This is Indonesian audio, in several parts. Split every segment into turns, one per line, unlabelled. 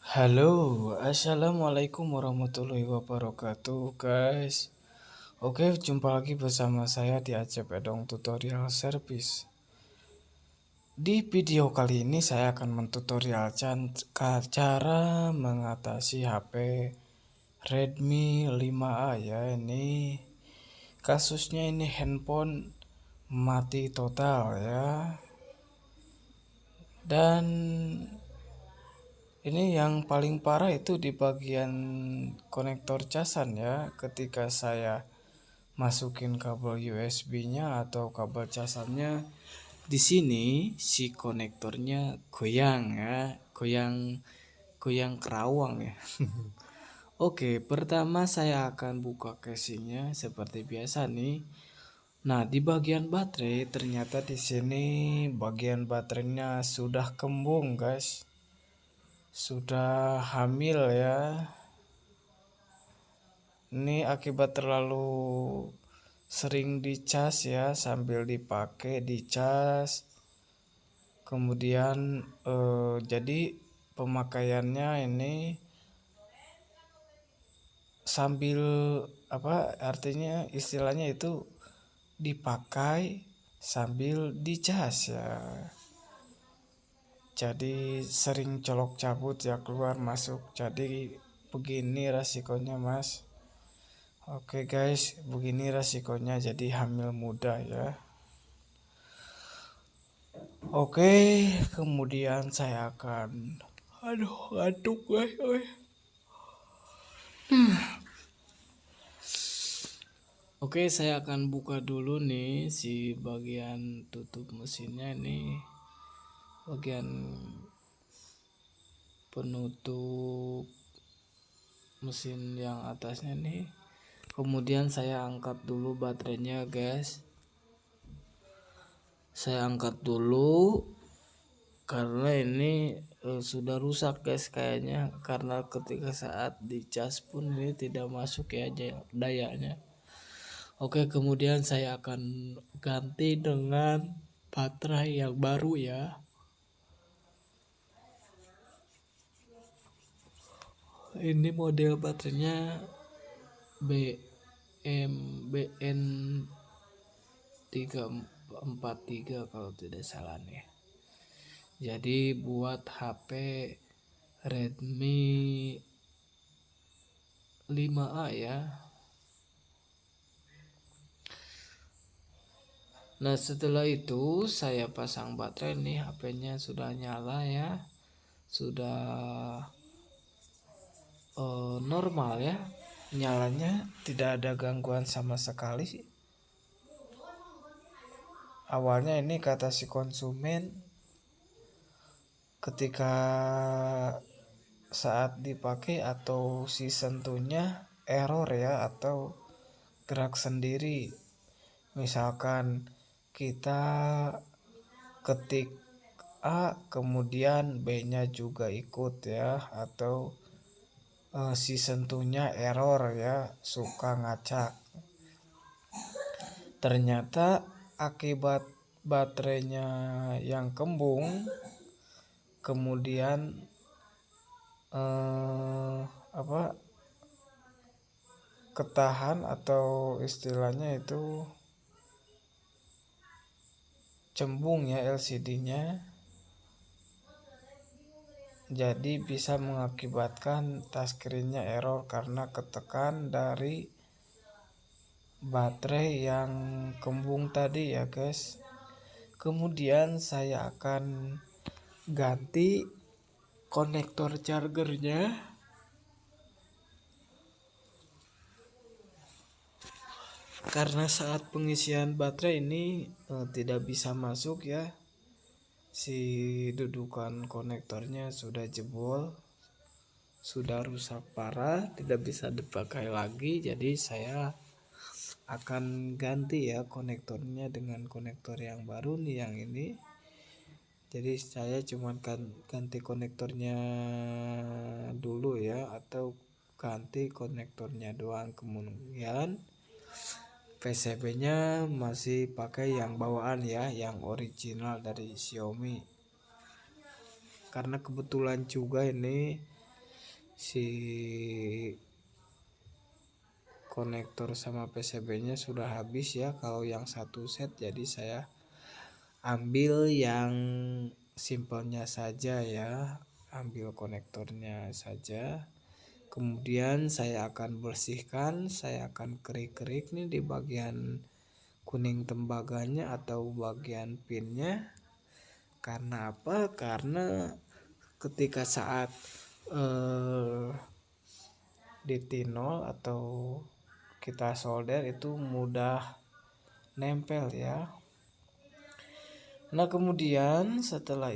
Halo, assalamualaikum warahmatullahi wabarakatuh, guys. Oke, jumpa lagi bersama saya di Acep Edong Tutorial Service. Di video kali ini saya akan mentutorial cara mengatasi HP Redmi 5A ya. Ini kasusnya ini handphone mati total ya. Dan ini yang paling parah itu di bagian konektor casan ya. Ketika saya masukin kabel USB-nya atau kabel casannya, di sini si konektornya goyang ya, goyang kerawang ya. Oke, pertama saya akan buka casingnya seperti biasa nih. Nah, di bagian baterai ternyata di sini bagian baterainya sudah kembung, guys. Sudah hamil ya. Ini akibat terlalu sering dicas ya, sambil dipakai dicas. Kemudian jadi pemakaiannya ini sambil artinya istilahnya itu dipakai sambil dicas ya. Jadi sering colok cabut ya, keluar masuk. Jadi begini resikonya, Mas. Oke guys, begini resikonya jadi hamil muda ya. Oke, kemudian saya akan ngantuk guys. Oke, saya akan buka dulu nih si bagian tutup mesinnya nih. Bagian penutup mesin yang atasnya nih. Kemudian saya angkat dulu baterainya, guys. Saya angkat dulu karena ini sudah rusak, guys, kayaknya, karena ketika saat dicas pun ini tidak masuk ya dayanya. Oke, kemudian saya akan ganti dengan baterai yang baru ya. Ini model baterainya BN 343 kalau tidak salah nih. Jadi buat HP Redmi 5A ya. Nah, setelah itu saya pasang baterai nih, HP-nya sudah nyala ya. Sudah normal ya. Nyalanya tidak ada gangguan sama sekali. Awalnya ini kata si konsumen ketika saat dipakai atau si sentuhnya error ya, atau gerak sendiri. Misalkan kita ketik A kemudian B-nya juga ikut ya, atau si sentuhnya error ya, suka ngacak. Ternyata akibat baterainya yang kembung, kemudian ketahan atau istilahnya itu cembung ya LCD-nya. Jadi bisa mengakibatkan touchscreen-nya error karena ketekan dari baterai yang kembung tadi ya, guys. Kemudian saya akan ganti konektor chargernya. Karena saat pengisian baterai ini tidak bisa masuk ya. Si dudukan konektornya sudah jebol, sudah rusak parah, tidak bisa dipakai lagi. Jadi saya akan ganti ya konektornya dengan konektor yang baru nih, yang ini. Jadi saya cuma ganti konektornya dulu ya, atau ganti konektornya doang. Kemudian PCB-nya masih pakai yang bawaan ya, yang original dari Xiaomi. Karena kebetulan juga ini si konektor sama PCB-nya sudah habis ya kalau yang satu set, jadi saya ambil yang simpelnya saja ya, ambil konektornya saja. Kemudian saya akan bersihkan, saya akan kerik-kerik nih di bagian kuning tembaganya atau bagian pinnya. Karena apa? Karena ketika saat ditinol atau kita solder itu mudah nempel ya. Nah kemudian setelah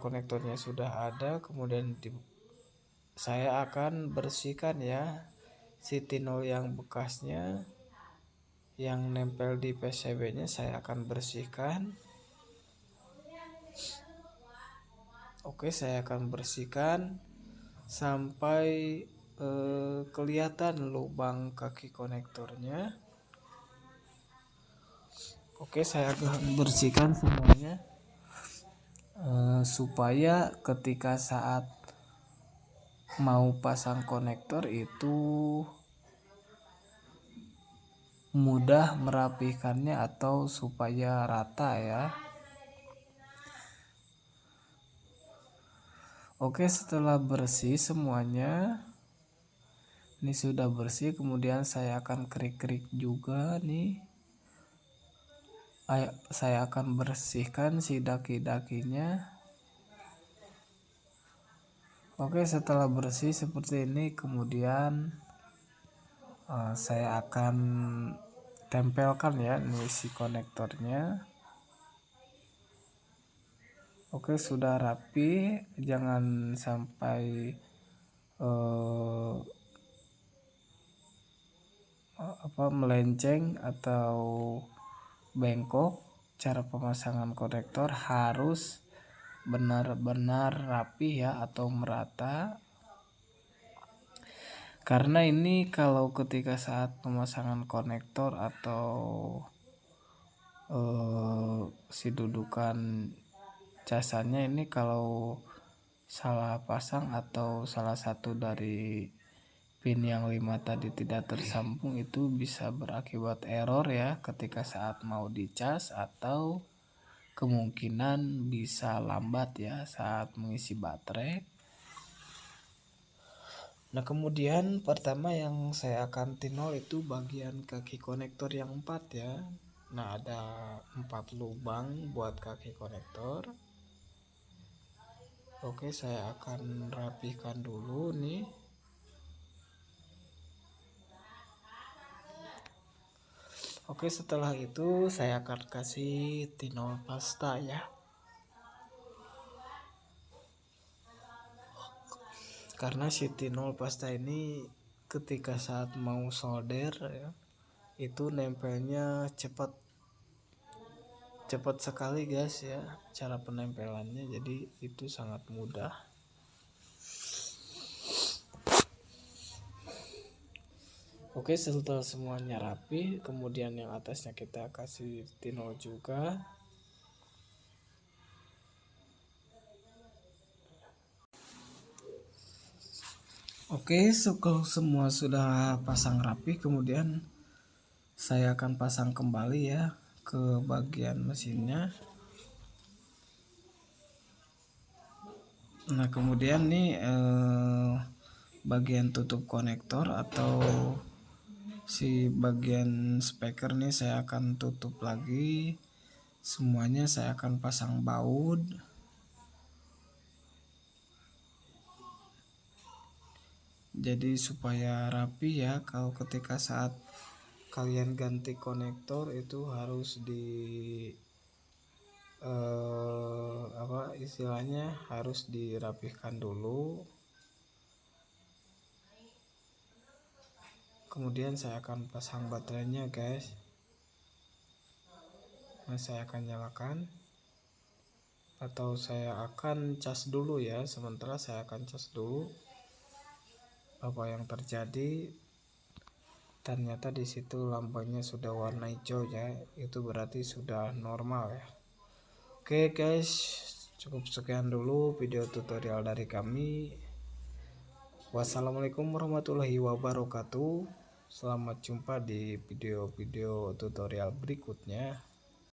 konektornya sudah ada, kemudian saya akan bersihkan ya si tinol yang bekasnya yang nempel di PCB nya, saya akan bersihkan. Oke, saya akan bersihkan sampai kelihatan lubang kaki konektornya. Oke, saya akan bersihkan semuanya supaya ketika saat mau pasang konektor itu mudah merapikannya atau supaya rata ya. Oke, setelah bersih semuanya, ini sudah bersih, kemudian saya akan kerik-kerik juga nih. Saya akan bersihkan si daki-dakinya. Oke, setelah bersih seperti ini, kemudian saya akan tempelkan ya nih si konektornya. Oke, sudah rapi, jangan sampai melenceng atau bengkok. Cara pemasangan konektor harus benar-benar rapi ya atau merata. Karena ini kalau ketika saat pemasangan konektor atau si dudukan casannya ini kalau salah pasang atau salah satu dari pin yang 5 tadi tidak tersambung, itu bisa berakibat error ya ketika saat mau dicas, atau kemungkinan bisa lambat ya saat mengisi baterai. Nah kemudian pertama yang saya akan tinol itu bagian kaki konektor yang 4 ya. Nah ada 4 lubang buat kaki konektor. Oke, saya akan rapikan dulu nih. Oke, setelah itu saya akan kasih tinol pasta ya. Karena si tinol pasta ini ketika saat mau solder ya, itu nempelnya cepat sekali guys ya cara penempelannya, jadi itu sangat mudah. Oke, setelah semuanya rapi, kemudian yang atasnya kita kasih tinol juga. Oke, kalau semua sudah pasang rapi, kemudian saya akan pasang kembali ya ke bagian mesinnya. Nah kemudian nih bagian tutup konektor atau si bagian speaker nih saya akan tutup lagi semuanya. Saya akan pasang baut. Jadi supaya rapi ya, kalau ketika saat kalian ganti konektor itu harus istilahnya harus dirapihkan dulu. Kemudian saya akan pasang baterainya guys. Nah saya akan nyalakan, atau saya akan cas dulu ya. Sementara saya akan cas dulu. Apa yang terjadi, ternyata di situ lampunya sudah warna hijau ya, itu berarti sudah normal ya. Oke guys, cukup sekian dulu video tutorial dari kami. Wassalamualaikum warahmatullahi wabarakatuh. Selamat jumpa di video-video tutorial berikutnya.